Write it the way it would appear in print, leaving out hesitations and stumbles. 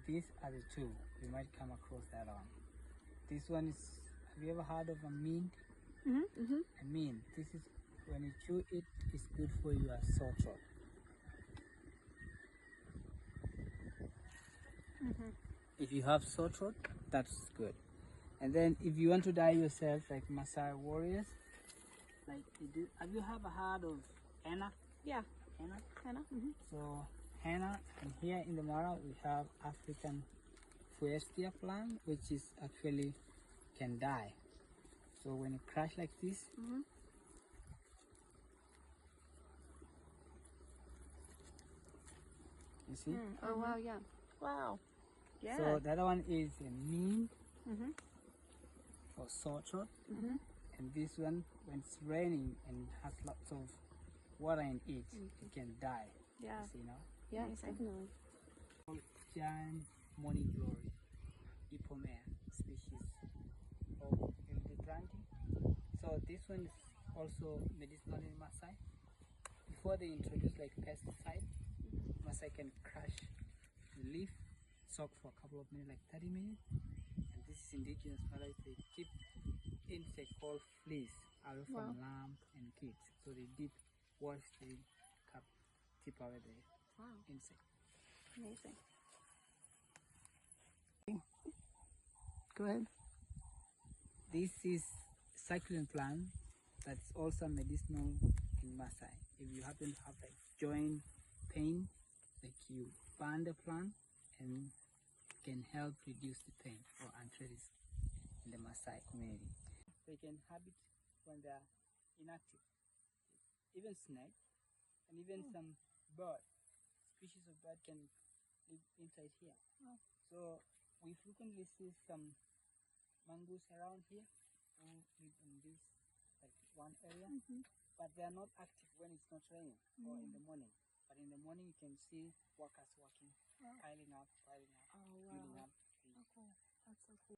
these are the two. You might come across that one. This one is, have you ever heard of a mint? A mint. This is, when you chew it, it's good for your sore throat. If you have sore throat, that's good. And then if you want to dye yourself like Maasai warriors, like they do, have you ever heard of henna? Yeah. Henna? Henna. So henna, and here in the Mara we have African Fuestia plant, which is actually can dye. So when you crush like this, you see? Oh wow, yeah. Wow. Yeah. So the other one is a neem for sore throat. And this one, when it's raining and has lots of water in it, it can die. Yeah. You see now? Yeah, definitely. Giant morning glory, Ipomea species of Hildebrandt. So this one is also medicinal in Maasai. Before they introduce like pesticide, Maasai can crush the leaf, soak for a couple of minutes, like 30 minutes. And this is indigenous Malay. They keep insect called fleas away from lamb and kids. So they dip, wash the cup, tip away the insect. Amazing. Go ahead. This is succulent plant that's also medicinal in Maasai. If you happen to have like joint pain, like you burn the plant and can help reduce the pain or arthritis in the Maasai community. They can habit when they are inactive. Even snake and even some bird, species of bird can live inside here. So we frequently see some mongoose around here who live in this like one area, but they are not active when it's not raining or in the morning. But in the morning you can see workers working, piling up, building up. That's so cool.